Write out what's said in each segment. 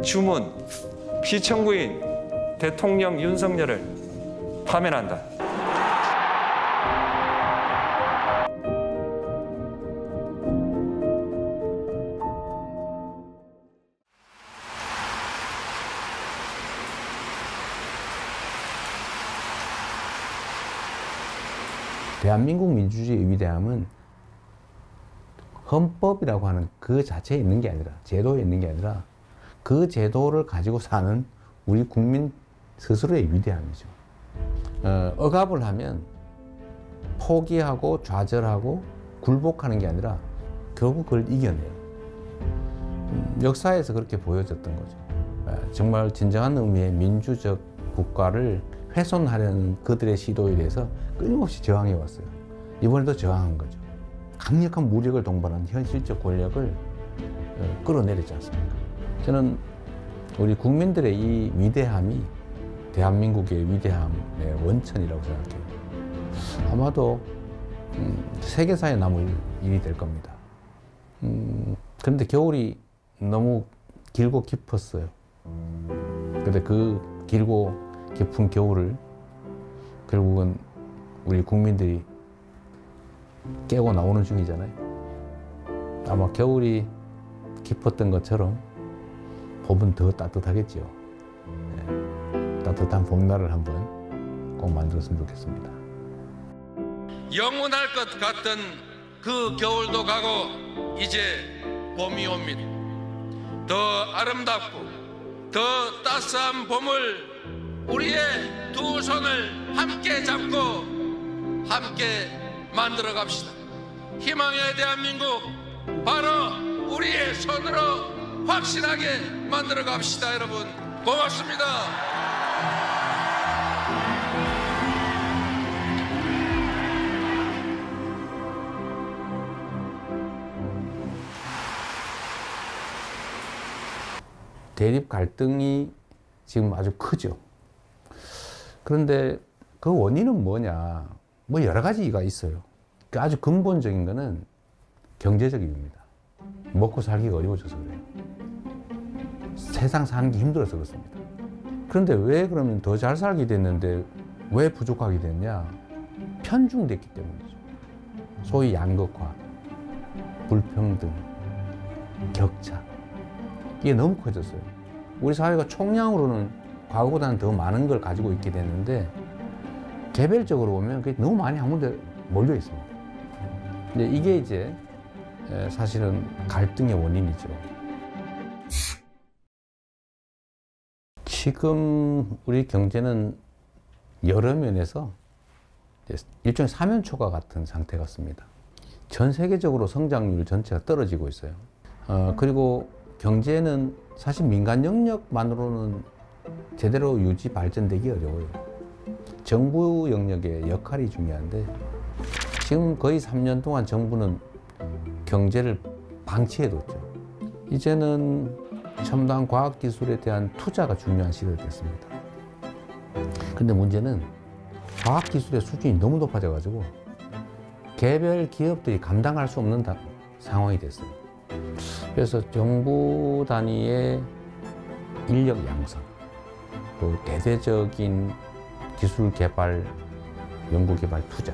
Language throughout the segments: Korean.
주문, 피청구인 대통령 윤석열을 파면한다. 대한민국 민주주의의 위대함은 헌법이라고 하는 그 자체에 있는 게 아니라, 제도에 있는 게 아니라 그 제도를 가지고 사는 우리 국민 스스로의 위대함이죠. 억압을 하면 포기하고 좌절하고 굴복하는 게 아니라 결국 그걸 이겨내요. 역사에서 그렇게 보여졌던 거죠. 정말 진정한 의미의 민주적 국가를 훼손하려는 그들의 시도에 대해서 끊임없이 저항해 왔어요. 이번에도 저항한 거죠. 강력한 무력을 동반한 현실적 권력을 끌어내렸지 않습니까? 저는 우리 국민들의 이 위대함이 대한민국의 위대함의 원천이라고 생각해요. 아마도 세계사에 남을 일이 될 겁니다. 그런데 겨울이 너무 길고 깊었어요. 그런데 그 길고 깊은 겨울을 결국은 우리 국민들이 깨고 나오는 중이잖아요. 아마 겨울이 깊었던 것처럼 봄은 더 따뜻하겠죠. 네. 따뜻한 봄날을 한번 꼭 만들었으면 좋겠습니다. 영원할 것 같던 그 겨울도 가고 이제 봄이 옵니다. 더 아름답고 더 따스한 봄을 우리의 두 손을 함께 잡고 함께 만들어 갑시다. 희망의 대한민국 바로 우리의 손으로 확실하게 만들어 갑시다. 여러분 고맙습니다. 대립 갈등이 지금 아주 크죠. 그런데 그 원인은 뭐냐? 뭐 여러 가지가 있어요. 아주 근본적인 거는 경제적 이유입니다. 먹고 살기가 어려워져서 그래요. 세상 사는 게 힘들어서 그렇습니다. 그런데 왜 그러면 더 잘 살게 됐는데 왜 부족하게 됐냐? 편중됐기 때문이죠. 소위 양극화, 불평등, 격차. 이게 너무 커졌어요. 우리 사회가 총량으로는 과거보다는 더 많은 걸 가지고 있게 됐는데 개별적으로 보면 그게 너무 많이 한 군데 몰려 있습니다. 근데 이게 이제 사실은 갈등의 원인이죠. 지금 우리 경제는 여러 면에서 일종의 사면초가 같은 상태 같습니다. 전 세계적으로 성장률 전체가 떨어지고 있어요. 그리고 경제는 사실 민간 영역만으로는 제대로 유지 발전되기 어려워요. 정부 영역의 역할이 중요한데 지금 거의 3년 동안 정부는 경제를 방치해뒀죠. 이제는 첨단 과학기술에 대한 투자가 중요한 시대가 됐습니다. 그런데 문제는 과학기술의 수준이 너무 높아져가지고 개별 기업들이 감당할 수 없는 상황이 됐어요. 그래서 정부 단위의 인력 양성, 또 대대적인 기술 개발, 연구 개발 투자,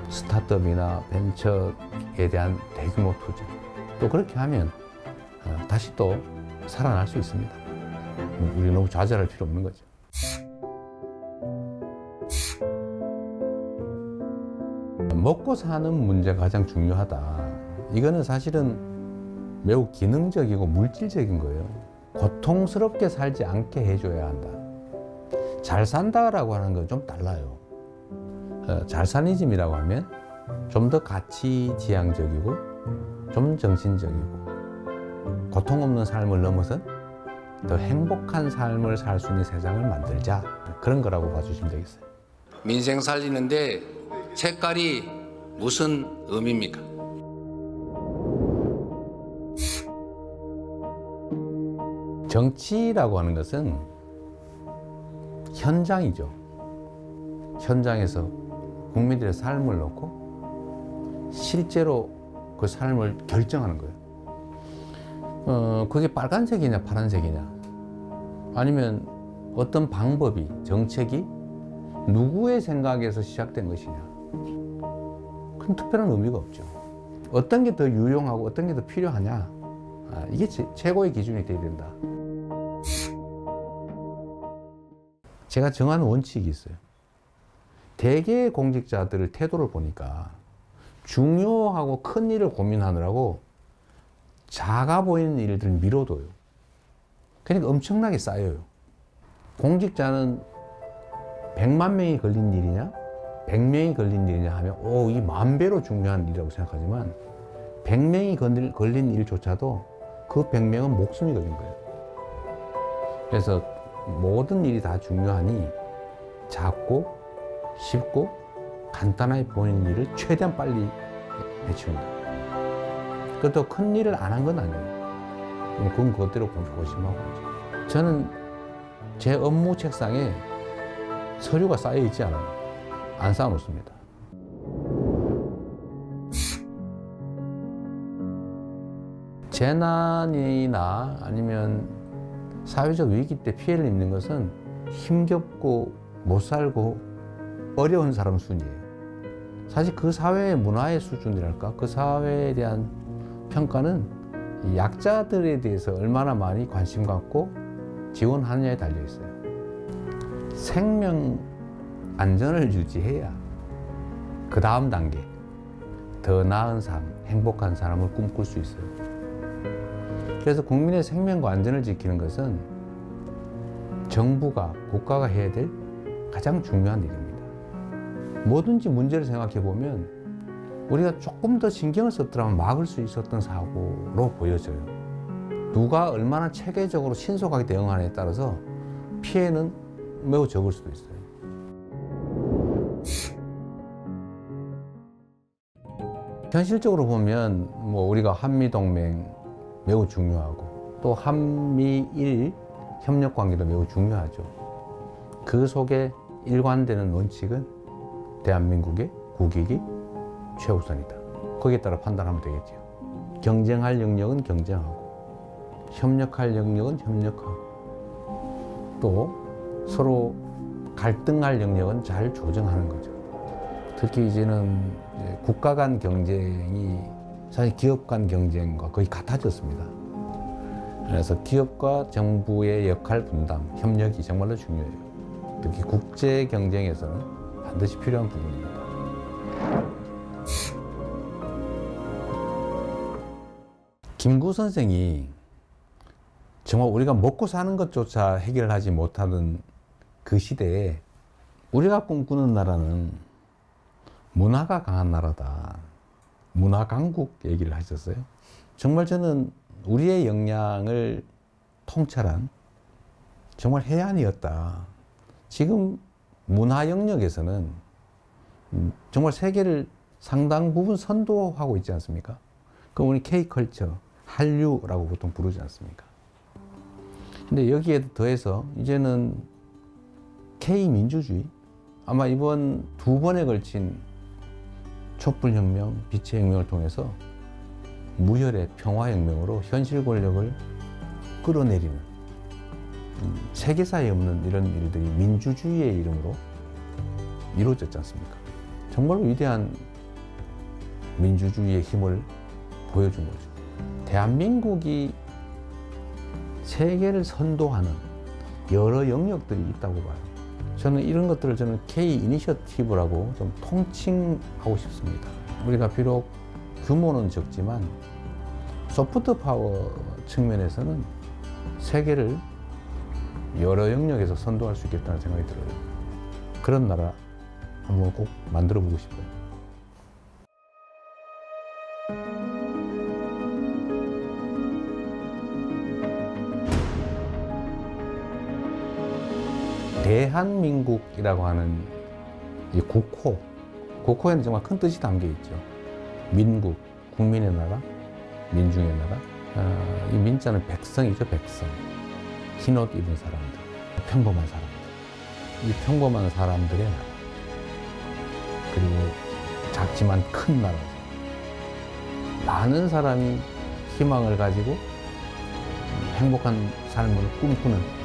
스타트업이나 벤처에 대한 대규모 투자. 또 그렇게 하면 다시 또 살아날 수 있습니다. 우리 너무 좌절할 필요 없는 거죠. 먹고 사는 문제가 가장 중요하다. 이거는 사실은 매우 기능적이고 물질적인 거예요. 고통스럽게 살지 않게 해줘야 한다. 잘 산다라고 하는 건 좀 달라요. 잘사니즘이라고 하면 좀 더 가치지향적이고 좀 정신적이고 고통 없는 삶을 넘어선 더 행복한 삶을 살 수 있는 세상을 만들자. 그런 거라고 봐주시면 되겠어요. 민생 살리는데 색깔이 무슨 의미입니까? 정치라고 하는 것은 현장이죠. 현장에서 국민들의 삶을 놓고 실제로 그 삶을 결정하는 거예요. 그게 빨간색이냐 파란색이냐 아니면 어떤 방법이, 정책이 누구의 생각에서 시작된 것이냐. 큰 특별한 의미가 없죠. 어떤 게 더 유용하고 어떤 게 더 필요하냐. 이게 최고의 기준이 돼야 된다. 제가 정한 원칙이 있어요. 대개의 공직자들의 태도를 보니까 중요하고 큰 일을 고민하느라고 작아 보이는 일들을 미뤄둬요. 그러니까 엄청나게 쌓여요. 공직자는 100만 명이 걸린 일이냐 100명이 걸린 일이냐 하면 이 10,000배로 중요한 일이라고 생각하지만 100명이 걸린 일조차도 그 100명은 목숨이 걸린 거예요. 그래서 모든 일이 다 중요하니 작고 쉽고 간단하게 보이는 일을 최대한 빨리 해치운다. 그것도 큰 일을 안 한 건 아니에요. 그건 그것대로 고심하고 있죠. 저는 제 업무 책상에 서류가 쌓여 있지 않아요. 안 쌓아놓습니다. 재난이나 아니면 사회적 위기 때 피해를 입는 것은 힘겹고 못 살고 어려운 사람 순이에요. 사실 그 사회의 문화의 수준이랄까, 그 사회에 대한 평가는 이 약자들에 대해서 얼마나 많이 관심 갖고 지원하느냐에 달려 있어요. 생명 안전을 유지해야 그 다음 단계, 더 나은 삶, 행복한 삶을 꿈꿀 수 있어요. 그래서 국민의 생명과 안전을 지키는 것은 정부가, 국가가 해야 될 가장 중요한 일입니다. 뭐든지 문제를 생각해 보면 우리가 조금 더 신경을 썼더라면 막을 수 있었던 사고로 보여져요. 누가 얼마나 체계적으로 신속하게 대응하느냐에 따라서 피해는 매우 적을 수도 있어요. 현실적으로 보면 우리가 한미동맹 매우 중요하고 또 한미일 협력관계도 매우 중요하죠. 그 속에 일관되는 원칙은 대한민국의 국익이 최우선이다. 거기에 따라 판단하면 되겠죠. 경쟁할 영역은 경쟁하고 협력할 영역은 협력하고 또 서로 갈등할 영역은 잘 조정하는 거죠. 특히 이제는 국가 간 경쟁이 사실 기업 간 경쟁과 거의 같아졌습니다. 그래서 기업과 정부의 역할 분담, 협력이 정말로 중요해요. 특히 국제 경쟁에서는 반드시 필요한 부분입니다. 김구 선생이 정말 우리가 먹고 사는 것조차 해결하지 못하던 그 시대에 우리가 꿈꾸는 나라는 문화가 강한 나라다. 문화 강국 얘기를 하셨어요. 정말 저는 우리의 역량을 통찰한 정말 해안이었다. 지금 문화 영역에서는 정말 세계를 상당 부분 선도하고 있지 않습니까? 그럼 우리 K컬처, 한류라고 보통 부르지 않습니까? 근데 여기에 더해서 이제는 K민주주의, 아마 이번 2번에 걸친 촛불혁명, 빛의 혁명을 통해서 무혈의 평화혁명으로 현실 권력을 끌어내리는 세계사에 없는 이런 일들이 민주주의의 이름으로 이루어졌지 않습니까? 정말로 위대한 민주주의의 힘을 보여준 거죠. 대한민국이 세계를 선도하는 여러 영역들이 있다고 봐요. 저는 이런 것들을 K 이니셔티브라고 좀 통칭하고 싶습니다. 우리가 비록 규모는 적지만 소프트 파워 측면에서는 세계를 여러 영역에서 선도할 수 있겠다는 생각이 들어요. 그런 나라 한번 꼭 만들어 보고 싶어요. 대한민국이라고 하는 이 국호, 국호에는 정말 큰 뜻이 담겨 있죠. 민국, 국민의 나라, 민중의 나라. 이 민자는 백성이죠, 백성. 흰옷 입은 사람들, 평범한 사람들. 이 평범한 사람들의 나라. 그리고 작지만 큰 나라죠. 많은 사람이 희망을 가지고 행복한 삶을 꿈꾸는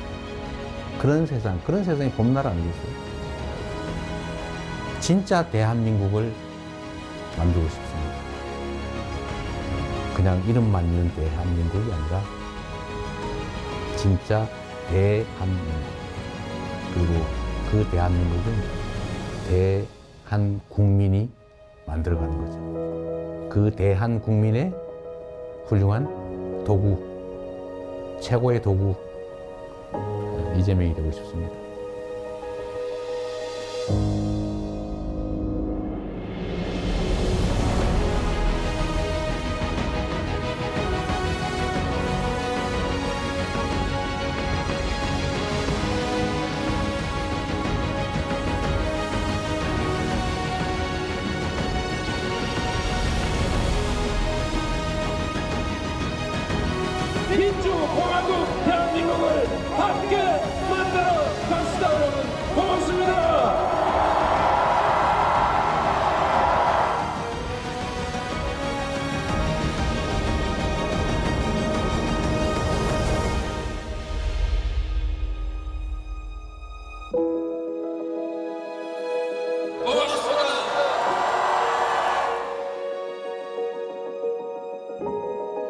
그런 세상이 봄날 아니겠어요? 진짜 대한민국을 만들고 싶습니다. 그냥 이름만 있는 대한민국이 아니라 진짜 대한민국. 그리고 그 대한민국은 대한국민이 만들어가는 거죠. 그 대한국민의 훌륭한 도구, 최고의 도구, 이재명이 되고 싶습니다. 민주공화국 대한민국을 함께 만들어 갑시다. 여러분 고맙습니다.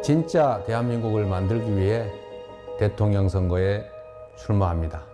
진짜 대한민국을 만들기 위해 대통령 선거에 출마합니다.